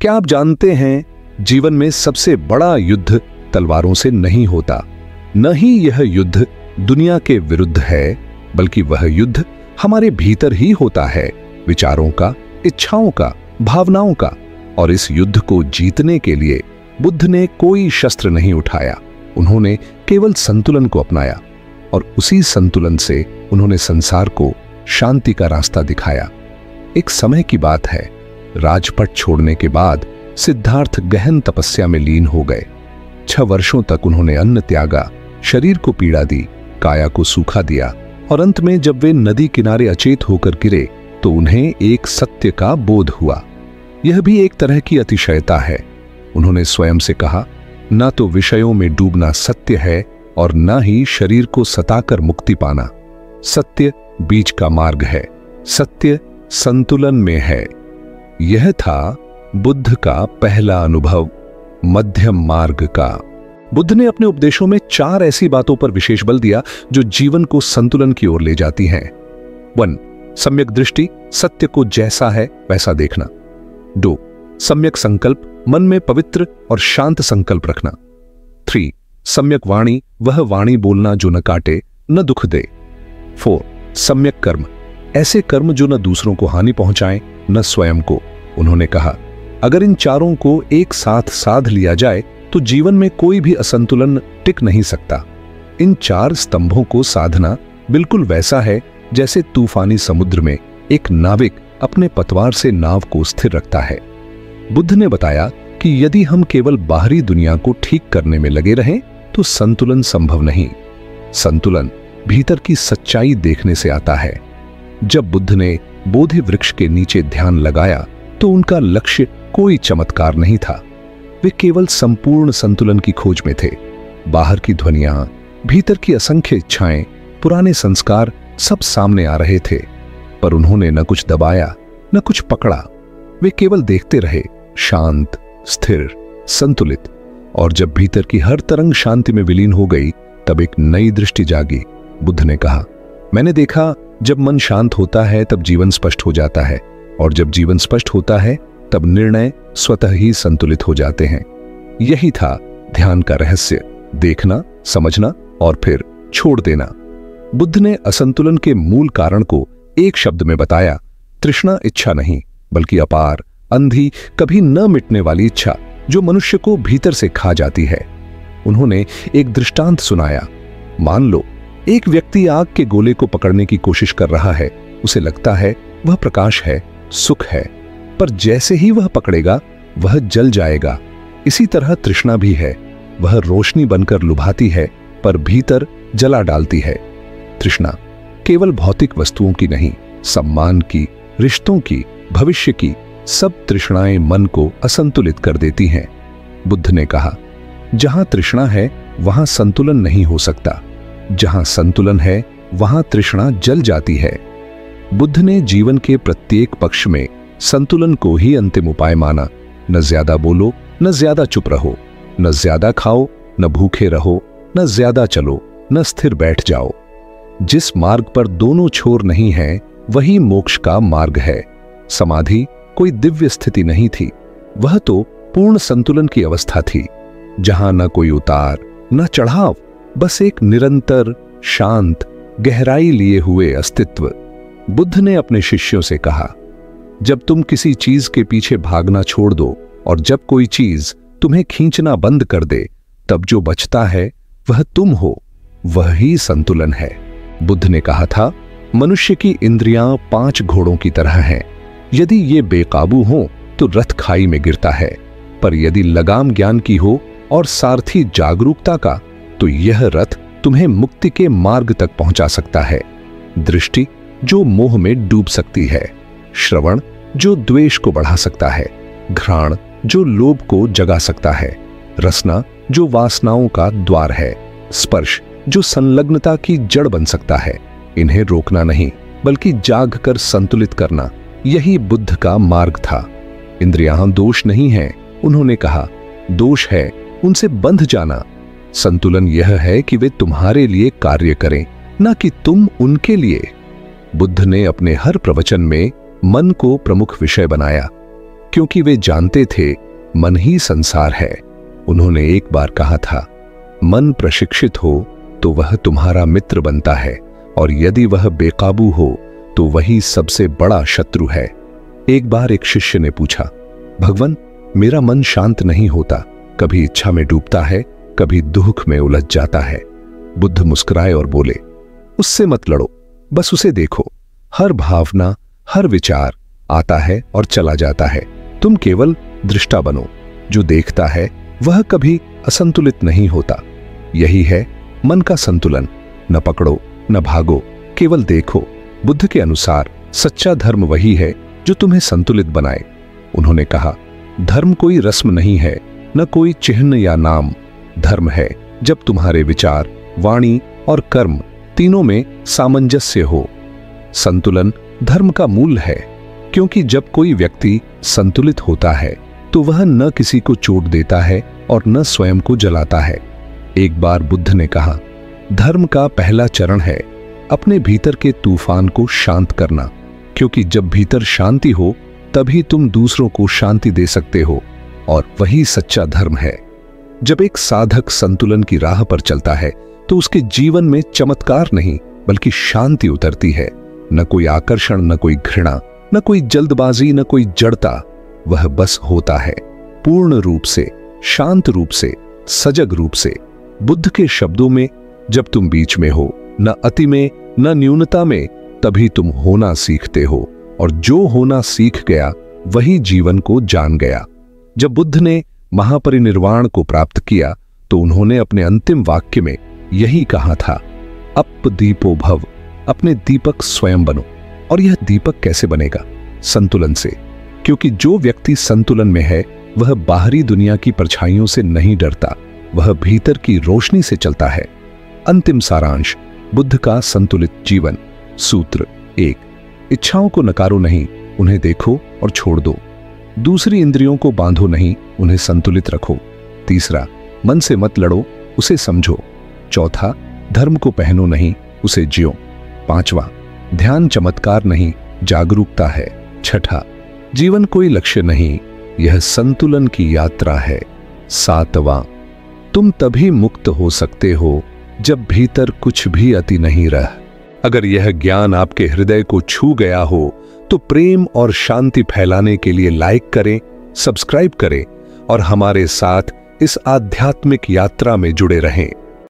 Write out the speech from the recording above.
क्या आप जानते हैं, जीवन में सबसे बड़ा युद्ध तलवारों से नहीं होता। न ही यह युद्ध दुनिया के विरुद्ध है, बल्कि वह युद्ध हमारे भीतर ही होता है, विचारों का, इच्छाओं का, भावनाओं का। और इस युद्ध को जीतने के लिए बुद्ध ने कोई शस्त्र नहीं उठाया, उन्होंने केवल संतुलन को अपनाया और उसी संतुलन से उन्होंने संसार को शांति का रास्ता दिखाया। एक समय की बात है, राजपट छोड़ने के बाद सिद्धार्थ गहन तपस्या में लीन हो गए। 6 वर्षों तक उन्होंने अन्न त्यागा, शरीर को पीड़ा दी, काया को सूखा दिया और अंत में जब वे नदी किनारे अचेत होकर गिरे तो उन्हें एक सत्य का बोध हुआ। यह भी एक तरह की अतिशयता है। उन्होंने स्वयं से कहा, न तो विषयों में डूबना सत्य है और न ही शरीर को सताकर मुक्ति पाना। सत्य बीच का मार्ग है, सत्य संतुलन में है। यह था बुद्ध का पहला अनुभव, मध्यम मार्ग का। बुद्ध ने अपने उपदेशों में 4 ऐसी बातों पर विशेष बल दिया जो जीवन को संतुलन की ओर ले जाती हैं। 1. सम्यक दृष्टि, सत्य को जैसा है वैसा देखना। 2. सम्यक संकल्प, मन में पवित्र और शांत संकल्प रखना। 3. सम्यक वाणी, वह वाणी बोलना जो न काटे न दुख दे। 4. सम्यक कर्म, ऐसे कर्म जो न दूसरों को हानि पहुंचाएं न स्वयं को। उन्होंने कहा, अगर इन चारों को एक साथ साध लिया जाए तो जीवन में कोई भी असंतुलन टिक नहीं सकता। इन 4 स्तंभों को साधना बिल्कुल वैसा है जैसे तूफानी समुद्र में एक नाविक अपने पतवार से नाव को स्थिर रखता है। बुद्ध ने बताया कि यदि हम केवल बाहरी दुनिया को ठीक करने में लगे रहें तो संतुलन संभव नहीं। संतुलन भीतर की सच्चाई देखने से आता है। जब बुद्ध ने बोधि वृक्ष के नीचे ध्यान लगाया तो उनका लक्ष्य कोई चमत्कार नहीं था। वे केवल संपूर्ण संतुलन की खोज में थे। बाहर की ध्वनियां, भीतर की असंख्य इच्छाएं, पुराने संस्कार सब सामने आ रहे थे, पर उन्होंने न कुछ दबाया न कुछ पकड़ा। वे केवल देखते रहे, शांत, स्थिर, संतुलित। और जब भीतर की हर तरंग शांति में विलीन हो गई तब एक नई दृष्टि जागी। बुद्ध ने कहा, मैंने देखा जब मन शांत होता है तब जीवन स्पष्ट हो जाता है, और जब जीवन स्पष्ट होता है तब निर्णय स्वतः ही संतुलित हो जाते हैं। यही था ध्यान का रहस्य, देखना, समझना और फिर छोड़ देना। बुद्ध ने असंतुलन के मूल कारण को एक शब्द में बताया, तृष्णा इच्छा नहीं बल्कि अपार, अंधी, कभी न मिटने वाली इच्छा जो मनुष्य को भीतर से खा जाती है। उन्होंने एक दृष्टांत सुनाया। मान लो एक व्यक्ति आग के गोले को पकड़ने की कोशिश कर रहा है। उसे लगता है वह प्रकाश है, सुख है, पर जैसे ही वह पकड़ेगा वह जल जाएगा। इसी तरह तृष्णा भी है, वह रोशनी बनकर लुभाती है पर भीतर जला डालती है। तृष्णा केवल भौतिक वस्तुओं की नहीं, सम्मान की, रिश्तों की, भविष्य की, सब तृष्णाएं मन को असंतुलित कर देती हैं। बुद्ध ने कहा, जहां तृष्णा है वहां संतुलन नहीं हो सकता, जहां संतुलन है वहां तृष्णा जल जाती है। बुद्ध ने जीवन के प्रत्येक पक्ष में संतुलन को ही अंतिम उपाय माना। न ज्यादा बोलो, न ज्यादा चुप रहो, न ज्यादा खाओ, न भूखे रहो, न ज्यादा चलो, न स्थिर बैठ जाओ। जिस मार्ग पर दोनों छोर नहीं है वही मोक्ष का मार्ग है। समाधि कोई दिव्य स्थिति नहीं थी, वह तो पूर्ण संतुलन की अवस्था थी, जहां न कोई उतार न चढ़ाव, बस एक निरंतर शांत गहराई लिए हुए अस्तित्व। बुद्ध ने अपने शिष्यों से कहा, जब तुम किसी चीज के पीछे भागना छोड़ दो और जब कोई चीज तुम्हें खींचना बंद कर दे, तब जो बचता है वह तुम हो, वह ही संतुलन है। बुद्ध ने कहा था, मनुष्य की इंद्रियां 5 घोड़ों की तरह हैं। यदि ये बेकाबू हो तो रथ खाई में गिरता है, पर यदि लगाम ज्ञान की हो और सारथी जागरूकता का, तो यह रथ तुम्हें मुक्ति के मार्ग तक पहुंचा सकता है। दृष्टि जो मोह में डूब सकती है, श्रवण जो द्वेष को बढ़ा सकता है, घ्राण जो लोभ को जगा सकता है, रसना जो वासनाओं का द्वार है, स्पर्श जो संलग्नता की जड़ बन सकता है। इन्हें रोकना नहीं बल्कि जागकर संतुलित करना, यही बुद्ध का मार्ग था। इंद्रियां दोष नहीं है, उन्होंने कहा, दोष है उनसे बंध जाना। संतुलन यह है कि वे तुम्हारे लिए कार्य करें, न कि तुम उनके लिए। बुद्ध ने अपने हर प्रवचन में मन को प्रमुख विषय बनाया। क्योंकि वे जानते थे मन ही संसार है। उन्होंने एक बार कहा था, मन प्रशिक्षित हो तो वह तुम्हारा मित्र बनता है, और यदि वह बेकाबू हो तो वही सबसे बड़ा शत्रु है। एक बार एक शिष्य ने पूछा, भगवान, मेरा मन शांत नहीं होता, कभी इच्छा में डूबता है, कभी दुख में उलझ जाता है। बुद्ध मुस्कुराए और बोले, उससे मत लड़ो, बस उसे देखो। हर भावना, हर विचार आता है और चला जाता है। तुम केवल दृष्टा बनो। जो देखता है वह कभी असंतुलित नहीं होता। यही है मन का संतुलन। न पकड़ो, न भागो, केवल देखो। बुद्ध के अनुसार सच्चा धर्म वही है जो तुम्हें संतुलित बनाए। उन्होंने कहा, धर्म कोई रस्म नहीं है, न कोई चिन्ह या नाम। धर्म है जब तुम्हारे विचार, वाणी और कर्म तीनों में सामंजस्य हो। संतुलन धर्म का मूल है, क्योंकि जब कोई व्यक्ति संतुलित होता है तो वह न किसी को चोट देता है और न स्वयं को जलाता है। एक बार बुद्ध ने कहा, धर्म का पहला चरण है अपने भीतर के तूफान को शांत करना, क्योंकि जब भीतर शांति हो तभी तुम दूसरों को शांति दे सकते हो, और वही सच्चा धर्म है। जब एक साधक संतुलन की राह पर चलता है तो उसके जीवन में चमत्कार नहीं बल्कि शांति उतरती है। न कोई आकर्षण, न कोई घृणा, न कोई जल्दबाजी, न कोई जड़ता। वह बस होता है, पूर्ण रूप से, शांत रूप से, सजग रूप से। बुद्ध के शब्दों में, जब तुम बीच में हो, न अति में न न्यूनता में, तभी तुम होना सीखते हो, और जो होना सीख गया वही जीवन को जान गया। जब बुद्ध ने महापरिनिर्वाण को प्राप्त किया तो उन्होंने अपने अंतिम वाक्य में यही कहा था, अप दीपो भव, अपने दीपक स्वयं बनो। और यह दीपक कैसे बनेगा? संतुलन से, क्योंकि जो व्यक्ति संतुलन में है वह बाहरी दुनिया की परछाइयों से नहीं डरता, वह भीतर की रोशनी से चलता है। अंतिम सारांश, बुद्ध का संतुलित जीवन। सूत्र 1, इच्छाओं को नकारो नहीं, उन्हें देखो और छोड़ दो। दूसरी इंद्रियों को बांधो नहीं, उन्हें संतुलित रखो। तीसरा, मन से मत लड़ो, उसे समझो। चौथा, धर्म को पहनो नहीं, उसे जियो। पांचवा, ध्यान चमत्कार नहीं, जागरूकता है। छठा, जीवन कोई लक्ष्य नहीं, यह संतुलन की यात्रा है। सातवां, तुम तभी मुक्त हो सकते हो जब भीतर कुछ भी अति नहीं रह। अगर यह ज्ञान आपके हृदय को छू गया हो तो प्रेम और शांति फैलाने के लिए लाइक करें, सब्सक्राइब करें और हमारे साथ इस आध्यात्मिक यात्रा में जुड़े रहें।